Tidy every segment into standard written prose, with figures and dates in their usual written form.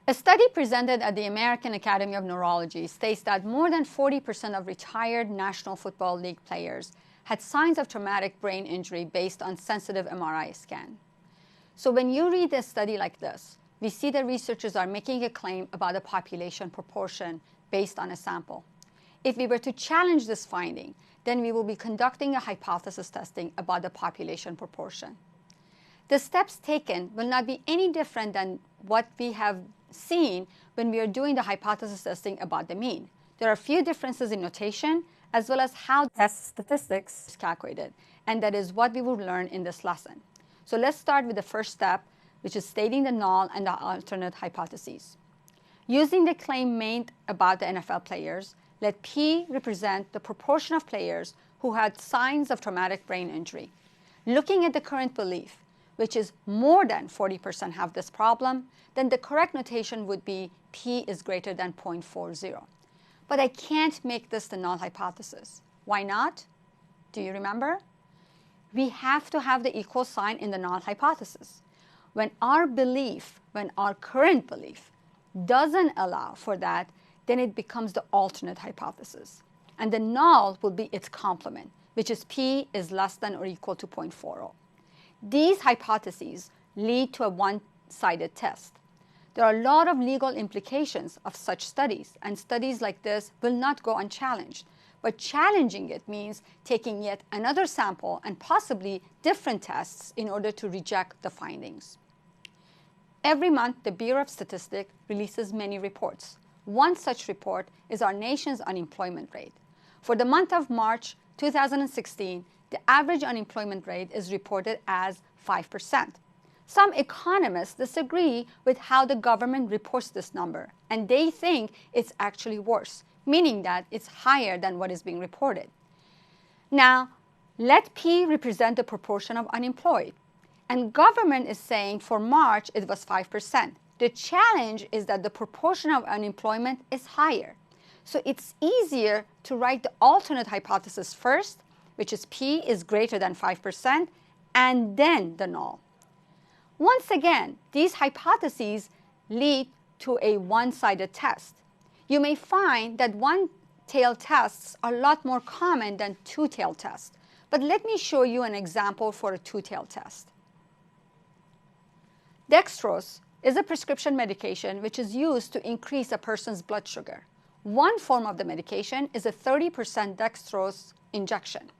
A study presented at the American Academy of Neurology states that more than 40% of retired National Football League players had signs of traumatic brain injury based on sensitive MRI scan. So when you read a study like this, we see that researchers are making a claim about a population proportion based on a sample. If we were to challenge this finding, then we will be conducting a hypothesis testing about the population proportion. The steps taken will not be any different than what we have seen when we are doing the hypothesis testing about the mean. There are a few differences in notation as well as how test statistics is calculated, and that is what we will learn in this lesson. So let's start with the first step, which is stating the null and the alternate hypotheses. Using the claim made about the NFL players, let P represent the proportion of players who had signs of traumatic brain injury. Looking at the current belief, which is more than 40% have this problem, then the correct notation would be P is greater than 0.40. But I can't make this the null hypothesis. Why not? Do you remember? We have to have the equal sign in the null hypothesis. When our current belief doesn't allow for that, then it becomes the alternate hypothesis. And the null will be its complement, which is P is less than or equal to 0.40. These hypotheses lead to a one-sided test. There are a lot of legal implications of such studies, and studies like this will not go unchallenged. But challenging it means taking yet another sample and possibly different tests in order to reject the findings. Every month, the Bureau of Statistics releases many reports. One such report is our nation's unemployment rate. For the month of March 2016, the average unemployment rate is reported as 5%. Some economists disagree with how the government reports this number, and they think it's actually worse, meaning that it's higher than what is being reported. Now, let P represent the proportion of unemployed. And government is saying for March it was 5%. The challenge is that the proportion of unemployment is higher. So it's easier to write the alternate hypothesis first, which is P is greater than 5%, and then the null. Once again, these hypotheses lead to a one-sided test. You may find that one-tailed tests are a lot more common than two-tailed tests. But let me show you an example for a two-tailed test. Dextrose is a prescription medication which is used to increase a person's blood sugar. One form of the medication is a 30% dextrose injection.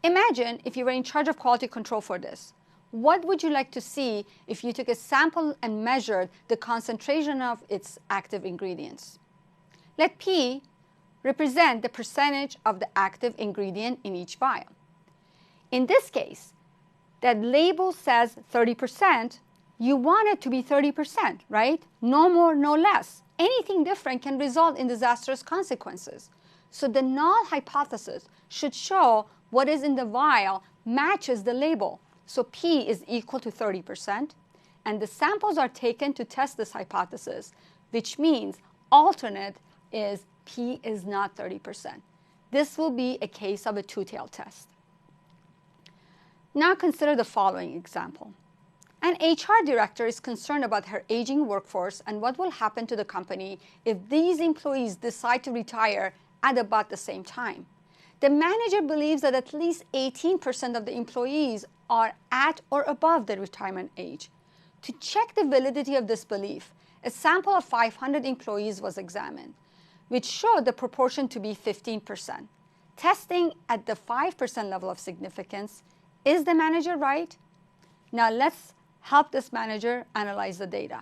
Imagine if you were in charge of quality control for this. What would you like to see if you took a sample and measured the concentration of its active ingredients? Let P represent the percentage of the active ingredient in each vial. In this case, that label says 30%, you want it to be 30%, right? No more, no less. Anything different can result in disastrous consequences. So the null hypothesis should show what is in the vial matches the label. So P is equal to 30%, and the samples are taken to test this hypothesis, which means alternate is P is not 30%. This will be a case of a two-tailed test. Now consider the following example. An HR director is concerned about her aging workforce and what will happen to the company if these employees decide to retire at about the same time. The manager believes that at least 18% of the employees are at or above the retirement age. To check the validity of this belief, a sample of 500 employees was examined, which showed the proportion to be 15%. Testing at the 5% level of significance, is the manager right? Now let's help this manager analyze the data.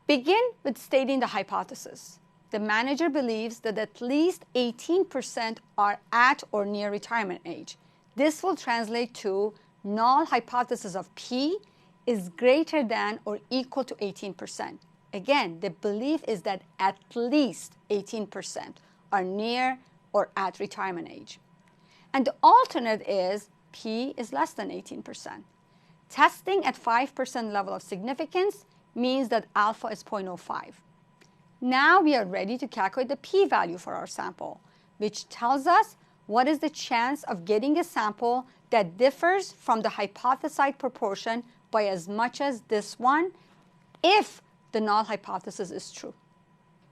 Begin with stating the hypothesis. The manager believes that at least 18% are at or near retirement age. This will translate to null hypothesis of P is greater than or equal to 18%. Again, the belief is that at least 18% are near or at retirement age. And the alternate is P is less than 18%. Testing at 5% level of significance means that alpha is 0.05. Now we are ready to calculate the p-value for our sample, which tells us what is the chance of getting a sample that differs from the hypothesized proportion by as much as this one if the null hypothesis is true.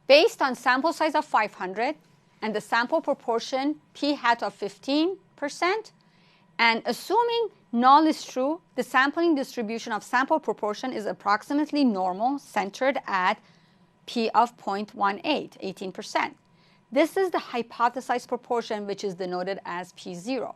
Based on sample size of 500 and the sample proportion p hat of 15%, and assuming null is true, the sampling distribution of sample proportion is approximately normal, centered at p of 0.18, 18%. This is the hypothesized proportion, which is denoted as p0.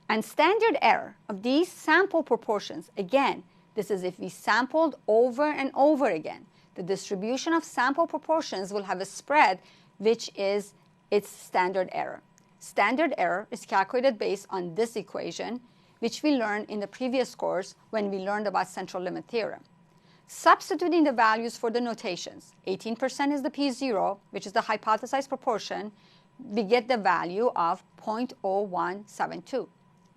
And standard error of these sample proportions, again, this is if we sampled over and over again, the distribution of sample proportions will have a spread, which is its standard error. Standard error is calculated based on this equation, which we learned in the previous course when we learned about central limit theorem. Substituting the values for the notations, 18% is the p0, which is the hypothesized proportion, we get the value of 0.0172.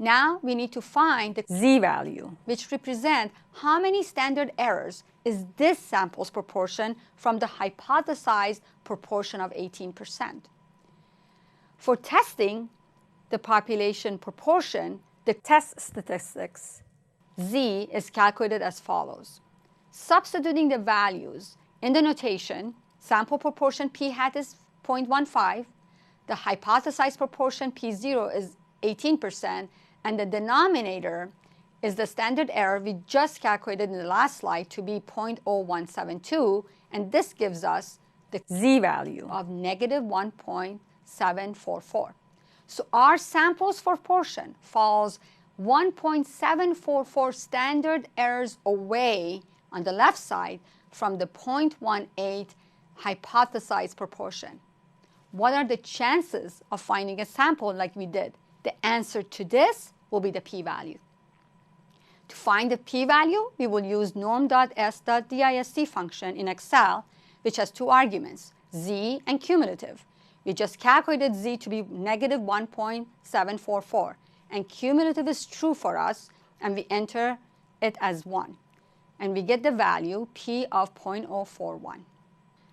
Now we need to find the z-value, which represents how many standard errors is this sample's proportion from the hypothesized proportion of 18%. For testing the population proportion, the test statistics, z is calculated as follows. Substituting the values in the notation, sample proportion p hat is 0.15, the hypothesized proportion p0 is 18%, and the denominator is the standard error we just calculated in the last slide to be 0.0172, and this gives us the z-value of negative 1.744. So our sample's proportion falls 1.744 standard errors away on the left side from the 0.18 hypothesized proportion. What are the chances of finding a sample like we did? The answer to this will be the p-value. To find the p-value, we will use norm.s.dist function in Excel, which has two arguments, z and cumulative. We just calculated z to be negative 1.744, and cumulative is true for us, and we enter it as 1. And we get the value p of 0.041.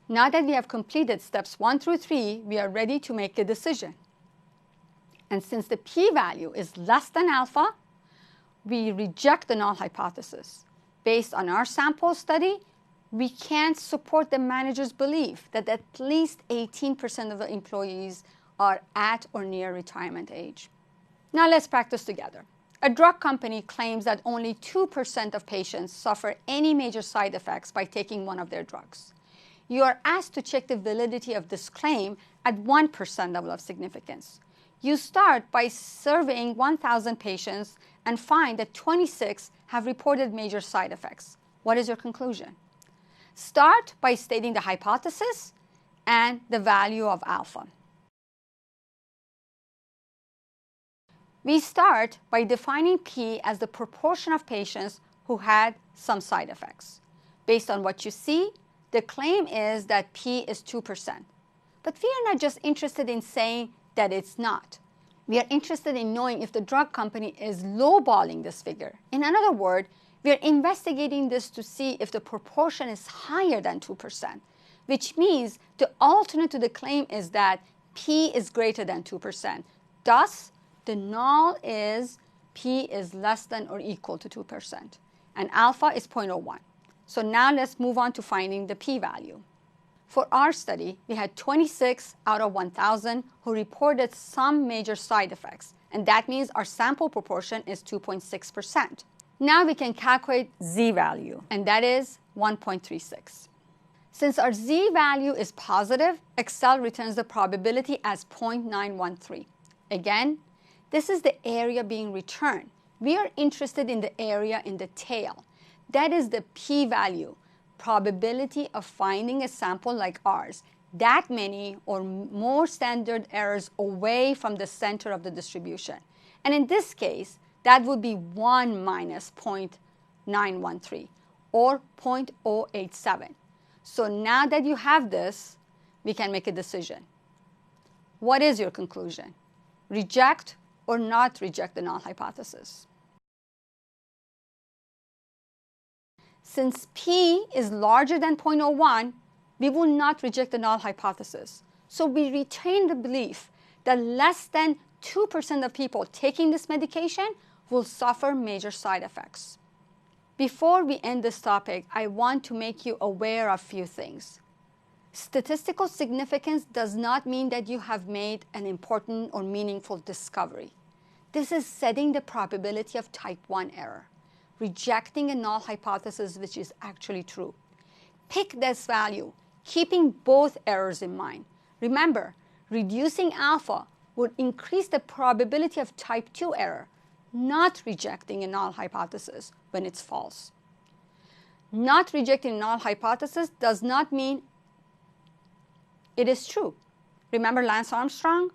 Now that we have completed steps 1 through 3, we are ready to make a decision. And since the p-value is less than alpha, we reject the null hypothesis. Based on our sample study, we can't support the manager's belief that at least 18% of the employees are at or near retirement age. Now let's practice together. A drug company claims that only 2% of patients suffer any major side effects by taking one of their drugs. You are asked to check the validity of this claim at 1% level of significance. You start by surveying 1,000 patients and find that 26 have reported major side effects. What is your conclusion? Start by stating the hypothesis and the value of alpha. We start by defining P as the proportion of patients who had some side effects. Based on what you see, the claim is that P is 2%. But we are not just interested in saying that it's not. We are interested in knowing if the drug company is lowballing this figure. In another word, we are investigating this to see if the proportion is higher than 2%, which means the alternate to the claim is that P is greater than 2%. Thus, the null is P is less than or equal to 2%, and alpha is 0.01. So now let's move on to finding the p-value. For our study, we had 26 out of 1,000 who reported some major side effects, and that means our sample proportion is 2.6%. Now we can calculate z-value, and that is 1.36. Since our z-value is positive, Excel returns the probability as 0.913. Again, this is the area being returned. We are interested in the area in the tail. That is the p-value, probability of finding a sample like ours, that many or more standard errors away from the center of the distribution. And in this case, that would be 1 minus 0.913 or 0.087. So now that you have this, we can make a decision. What is your conclusion? Reject or not reject the null hypothesis? Since P is larger than 0.01, we will not reject the null hypothesis. So we retain the belief that less than 2% of people taking this medication will suffer major side effects. Before we end this topic, I want to make you aware of a few things. Statistical significance does not mean that you have made an important or meaningful discovery. This is setting the probability of type 1 error, rejecting a null hypothesis which is actually true. Pick this value, keeping both errors in mind. Remember, reducing alpha would increase the probability of type 2 error, not rejecting a null hypothesis when it's false. Not rejecting a null hypothesis does not mean it is true. Remember Lance Armstrong?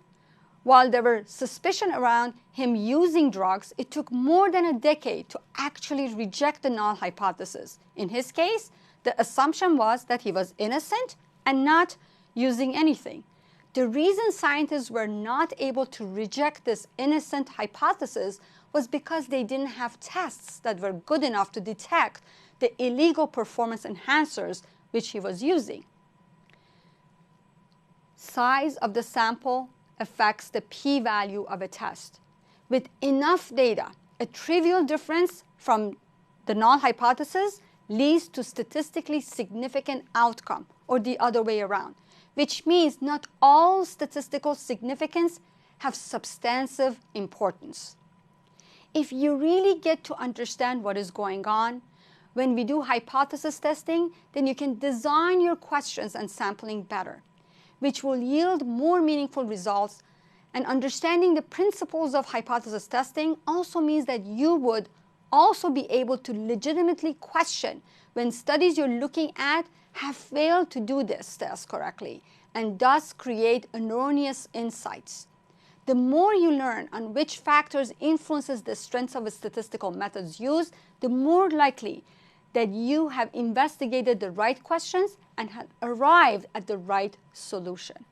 While there were suspicion around him using drugs, it took more than a decade to actually reject the null hypothesis. In his case, the assumption was that he was innocent and not using anything. The reason scientists were not able to reject this innocent hypothesis was because they didn't have tests that were good enough to detect the illegal performance enhancers which he was using. Size of the sample affects the p-value of a test. With enough data, a trivial difference from the null hypothesis leads to statistically significant outcome, or the other way around, which means not all statistical significance have substantive importance. If you really get to understand what is going on, when we do hypothesis testing, then you can design your questions and sampling better, which will yield more meaningful results. And understanding the principles of hypothesis testing also means that you would also be able to legitimately question when studies you're looking at have failed to do this test correctly, and thus create erroneous insights. The more you learn on which factors influences the strengths of a statistical methods used, the more likely that you have investigated the right questions and have arrived at the right solution.